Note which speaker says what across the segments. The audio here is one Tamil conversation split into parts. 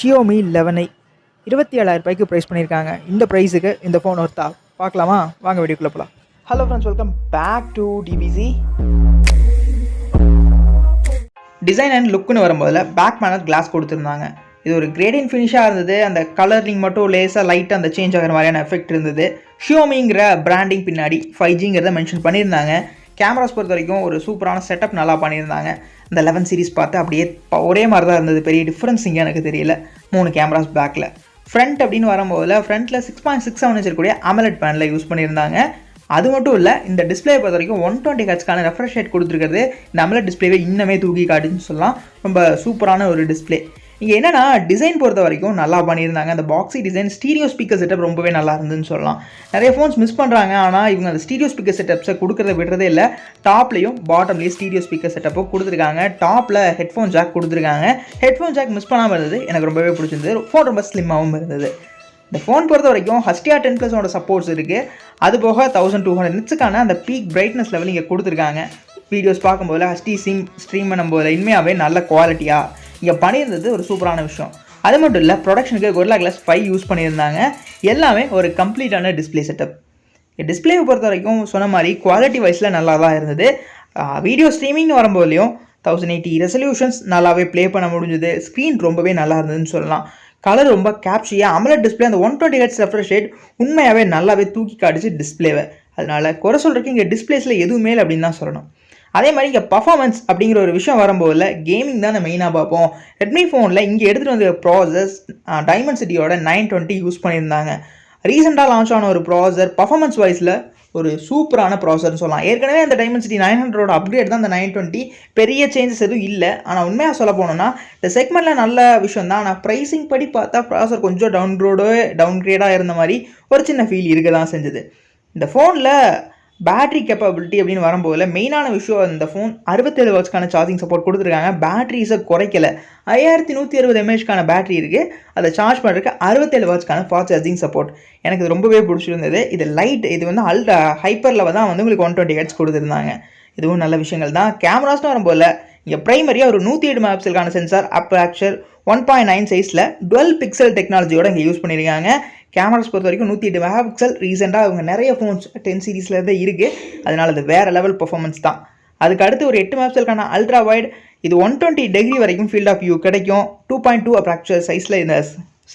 Speaker 1: Xiaomi 11 27,000 ப்ரைஸ் பண்ணியிருக்காங்க. இந்த ப்ரைஸுக்கு இந்த ஃபோன் ஒர்த்தா? பார்க்கலாமா? வாங்க வீடியோக்குள்ளே போகலாம்.
Speaker 2: Hello friends, welcome back to DBC. Design and லுக்குன்னு வரும்போதில் பேக் பேனல் கிளாஸ் கொடுத்துருந்தாங்க. இது ஒரு கிரேடியன் ஃபினிஷாக இருந்தது. அந்த கலரிங் மட்டும் லேஸாக லைட்டாக அந்த சேஞ்ச் ஆகிற மாதிரியான எஃபெக்ட் இருந்தது. ஷியோமிங்கிற பிராண்டிங் பின்னாடி 5Gங்கிறத மென்ஷன் பண்ணியிருந்தாங்க. கேமராஸ் பொறுத்த வரைக்கும் ஒரு சூப்பரான செட்டப் நல்லா பண்ணியிருந்தாங்க. இந்த 11 சீரிஸ் பார்த்து அப்படியே ஒரே மாதிரி தான் இருந்தது. பெரிய டிஃப்ரென்ஸ் இங்கே எனக்கு தெரியல. 3 கேமராஸ் பேக்கில். ஃப்ரண்ட் அப்படின்னு வரும்போதில் ஃப்ரண்ட்டில் 6.67 இன்ச் இருக்கக்கூடிய AMOLED பேனலில் யூஸ் பண்ணியிருந்தாங்க. அது மட்டும் இல்லை, இந்த டிஸ்பிளே பொறுத்த வரைக்கும் 120 ஹெர்ட்ஸ்க்கான ரெஃப்ரெஷ் ரேட் கொடுத்துருக்கிறது இந்த AMOLED டிஸ்பிளேவே இன்னமே தூக்கி காட்டுன்னு சொல்லலாம். ரொம்ப சூப்பரான ஒரு டிஸ்பிளே. இங்கே என்னென்னா, டிசைன் பொறுத்த வரைக்கும் நல்லா பண்ணியிருந்தாங்க. அந்த பாக்ஸி டிசைன், ஸ்டீரியோ ஸ்பீக்கர் செட்டப் ரொம்பவே நல்லா இருந்துன்னு சொல்லலாம். நிறைய ஃபோன்ஸ் மிஸ் பண்ணுறாங்க. ஆனால் இவங்க அந்த ஸ்டீரியோ ஸ்பீக்கர் செட்டப்ஸை கொடுக்குறத விடுறதே இல்லை. டாப்லேயும் பாட்டம்லேயும் ஸ்டீரியோ ஸ்பீக்கர் செட்டப்பும் கொடுத்துருக்காங்க. டாப்பில் ஹெட்ஃபோன் ஜாக் கொடுத்துருக்காங்க. ஹெட்ஃபோன் ஜாக் மிஸ் பண்ணாமல் இருந்தது. எனக்கு ரொம்பவே பிடிச்சிருந்தது. ஃபோன் ரொம்ப ஸ்லிம்மாகவும் இருந்தது. இந்த ஃபோன் பொறுத்த வரைக்கும் HDR 10+ஓட சப்போர்ட்ஸ் இருக்குது. அது போக 1200 நிட்ஸுக்கான அந்த பீக் பிரைட்னஸ் லெவல் இங்கே கொடுத்துருக்காங்க. வீடியோஸ் பார்க்கும்போது HD ஸ்ட்ரீம் பண்ணும்போது இனிமையாகவே நல்ல குவாலிட்டியாக இங்கே பண்ணியிருந்தது ஒரு சூப்பரான விஷயம். அது மட்டும் இல்லை, ப்ரொடக்ஷனுக்கு Gorilla Glass 5 யூஸ் பண்ணியிருந்தாங்க. எல்லாமே ஒரு கம்ப்ளீட்டான டிஸ்பிளே செட்டப். டிஸ்பிளேவை பொறுத்த வரைக்கும் சொன்ன மாதிரி குவாலிட்டி வைஸில் நல்லா தான் இருந்தது. வீடியோ ஸ்ட்ரீமிங்னு வரும்போதுலையும் 1080 ரெசல்யூஷன்ஸ் நல்லாவே ப்ளே பண்ண முடிஞ்சுது. ஸ்க்ரீன் ரொம்பவே நல்லா இருந்ததுன்னு சொல்லலாம். கலர் ரொம்ப கேப்சியாக AMOLED டிஸ்பிளே அந்த 120 ஹெர்ட்ஸ் ரெஃப்ரெஷ் ரேட் உண்மையாகவே நல்லாவே தூக்கி காட்டுச்சு டிஸ்பிளேவை. அதனால் குறை சொல்கிறதுக்கு இங்கே டிஸ்பிளேஸில் எதுவுமே இல்லை அப்படின்னு தான் சொல்லணும். அதே மாதிரி இங்கே பர்ஃபார்மன்ஸ் அப்படிங்கிற ஒரு விஷயம் வரும்போதில் கேமிங் தான் நம்ம மெயினாக பார்ப்போம். ரெட்மி ஃபோனில் இங்கே எடுத்துகிட்டு வந்த ப்ராசஸ் டைமென்சிட்டியோட 920 யூஸ் பண்ணியிருந்தாங்க. ரீசெண்டாக லான்ச் ஆன ஒரு ப்ராசர் பர்ஃபார்மன்ஸ் வைஸில் ஒரு சூப்பரான ப்ராசர்னு சொல்லலாம். ஏற்கனவே அந்த டைமென்சிட்டி 900 அப்கிரேட் தான் அந்த 920. பெரிய சேஞ்சஸ் எதுவும் இல்லை. ஆனால் உண்மையாக சொல்ல போனோம்னா இந்த செக்மெண்ட்டில் நல்ல விஷயம் தான். ஆனால் ப்ரைஸிங் படி பார்த்தா ப்ராசர் கொஞ்சம் டவுன்கிரேடாக இருந்த மாதிரி ஒரு சின்ன ஃபீல் இருக்க தான் செஞ்சது. இந்த ஃபோனில் பேட்டரி கேப்பபிலிட்டி அப்படின்னு வரும்போது மெயினான விஷயம், இந்த ஃபோன் 67 வாட்ஸ்க்கான சார்ஜிங் சப்போர்ட் கொடுத்துருக்காங்க. பேட்டரிஸை குறைக்கல. 5160 mAhக்கான பேட்டரி இருக்குது. அதை சார்ஜ் பண்ணுறதுக்கு 67 வாட்ஸ்க்கான ஃபாஸ்ட் சார்ஜிங் சப்போர்ட். எனக்கு இது ரொம்பவே பிடிச்சிருந்தது. இது லைட், இது வந்து அல்ட்ரா ஹைப்பரில் தான் வந்து உங்களுக்கு 120 ஹெர்ட்ஸ் கொடுத்துருந்தாங்க. இதுவும் நல்ல விஷயங்கள் தான். கேமராஸ்னு வரும்போது இங்கே ப்ரைமரியாக ஒரு 108 மெகாபிக்சலுக்கான சென்சார், அப்ராக்சர் 1.9 சைஸில் 12 பிக்சல் டெக்னாலஜியோட இங்கே யூஸ் பண்ணியிருக்காங்க. கேமராஸ் பொறுத்த வரைக்கும் 108 மெகாபிக்சல். ரீசெண்டாக அவங்க நிறைய ஃபோன்ஸ் 10 சீரீஸில் தான் இருக்குது. அதனால் அது வேறு லெவல் பர்ஃபார்மன்ஸ் தான். அதுக்கு அடுத்து ஒரு 8 மெகாபிக்சலுக்கான அல்ட்ரா வைட், இது 120 டிகிரி வரைக்கும் ஃபீல்ட் ஆஃப் வியூ கிடைக்கும். 2.2 அப்ராக்சர் சைஸில் இந்த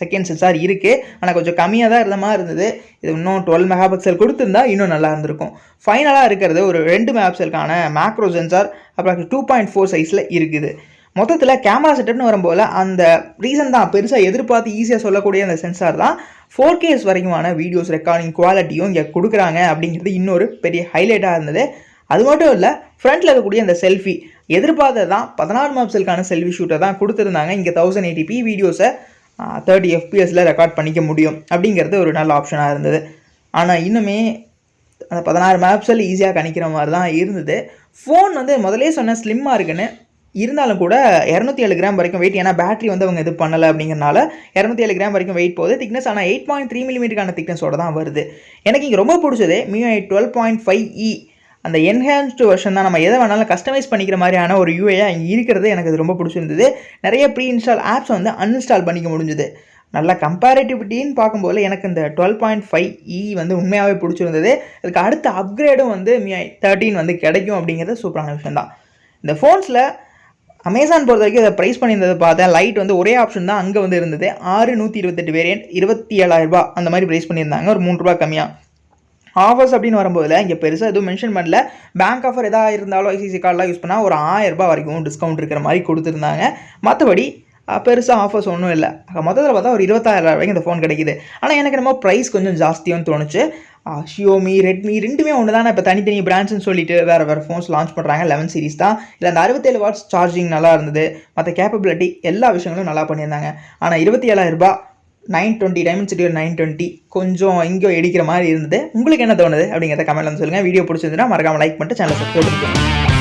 Speaker 2: செகண்ட் சென்சார் இருக்குது. ஆனால் கொஞ்சம் கம்மியாக தான் இருந்த மாதிரி இருந்தது. இது இன்னும் 12 மெகாபிக்சல் கொடுத்துருந்தா இன்னும் நல்லா இருந்திருக்கும். ஃபைனலாக இருக்கிறது ஒரு 2 மெகாபிக்சலுக்கான மேக்ரோ சென்சார், அப்புறம் 2.4 சைஸில் இருக்குது. மொத்தத்தில் கேமரா செட்டப்னு வரும்போது அந்த ரீசன் தான் பெருசாக எதிர்பார்த்து ஈஸியாக சொல்லக்கூடிய அந்த சென்சார் தான் 4K வரைக்குமான வீடியோஸ் ரெக்கார்டிங் குவாலிட்டியும் இங்கே கொடுக்குறாங்க அப்படிங்கிறது இன்னொரு பெரிய ஹைலைட்டாக இருந்தது. அது மட்டும் இல்லை, ஃப்ரண்ட்டில் இருக்கக்கூடிய அந்த செல்ஃபி எதிர்பார்த்தது தான். 16 மெகாபிக்சலுக்கான செல்ஃபி ஷூட்டை தான் கொடுத்துருந்தாங்க. இங்கே 1080p வீடியோஸை 30 fps ரெக்கார்ட் பண்ணிக்க முடியும் அப்படிங்கிறது ஒரு நல்ல ஆப்ஷனாக இருந்தது. ஆனால் இன்னுமே அந்த 16 மெகாபிக்சல் ஈஸியாக கணிக்கிற மாதிரி தான் இருந்தது. ஃபோன் வந்து முதலே சொன்ன ஸ்லிம்மாக இருக்குன்னு இருந்தாலும் கூட 207 கிராம் வரைக்கும் வெயிட். ஏன்னா பேட்டரி வந்து அவங்க இது பண்ணலை அப்படிங்கிறனால 207 கிராம் வரைக்கும் வெயிட் போகுது. திக்னஸ் ஆனால் 8.3 மில்லிமீட்டருக்கான திக்னஸோட தான் வருது. எனக்கு இங்கே ரொம்ப பிடிச்சது MIUI 12.5e அந்த என்ஹான்ஸ்டு வெர்ஷன் தான். நம்ம எதை வேணாலும் கஸ்டமைஸ் பண்ணிக்கிற மாதிரியான ஒரு யூஐயாக இங்கே இருக்கிறது எனக்கு அது ரொம்ப பிடிச்சிருந்தது. நிறைய ப்ரீ இன்ஸ்டால் ஆப்ஸ் வந்து அன்இன்ஸ்டால் பண்ணிக்க முடிஞ்சுது. நல்ல கம்பேரிட்டிவிட்டின்னு பார்க்கும்போது எனக்கு இந்த 12.5e வந்து உண்மையாகவே பிடிச்சிருந்தது. அதுக்கு அடுத்த அப்கிரேடும் வந்து MIUI 13 வந்து கிடைக்கும் அப்படிங்கிறது சூப்பரான விஷயம் தான். இந்த ஃபோன்ஸில் அமேசான் பொறுத்த வரைக்கும் இதை ப்ரைஸ் பண்ணியிருந்தது பார்த்தேன். லைட் வந்து ஒரே ஆப்ஷன் தான் அங்கே வந்து இருந்தது. 6128 வேரியன்ட் 27,000 அந்த மாதிரி ப்ரைஸ் பண்ணியிருந்தாங்க. ஒரு ₹3 கம்மியாக. ஆஃபர்ஸ் அப்படின்னு வரும்போது இங்கே பெருசாக எதுவும் மென்ஷன் பண்ணல. பேங்க் ஆஃபர் எதாக இருந்தாலும் ஐசிசி கார்டெலாம் யூஸ் பண்ணால் ஒரு ₹1000 வரைக்கும் டிஸ்கவுண்ட் இருக்கிற மாதிரி கொடுத்துருந்தாங்க. மற்றபடி பெருசாக ஆஃபர்ஸ் ஒன்றும் இல்லை. மொத்தத்தில் பார்த்தா ஒரு 26,000 வரைக்கும் இந்த ஃபோன் கிடைக்கிது. ஆனால் எனக்கு நம்ம ப்ரைஸ் கொஞ்சம் ஜாஸ்தியாகவும் தோணுச்சு. ஷியோமி, ரெட்மி ரெண்டுமே ஒன்று தான். இப்போ தனித்தனி பிராண்ட்ஸ்னு சொல்லிட்டு வேறு ஃபோன்ஸ் லான்ச் பண்ணுறாங்க. 11 சீரிஸ் தான். இல்லை அந்த 67 வாட்ஸ் சார்ஜிங் நல்லா இருந்தது. மற்ற கேப்பபிலிட்டி எல்லா விஷயங்களும் நல்லா பண்ணியிருந்தாங்க. ஆனால் ₹27,000 920 டைமென்சிட்டி 920 கொஞ்சம் இங்கே இடிக்கிற மாதிரி இருந்தது. உங்களுக்கு என்ன தோணுது அப்படிங்கிறத கமெண்ட்ல வந்து சொல்லுங்கள். வீடியோ பிடிச்சிருந்துன்னா மறக்காமல் லைக் பண்ணிட்டு சேனலை சப்ஸ்கிரைப் பண்ணிக்கோங்க.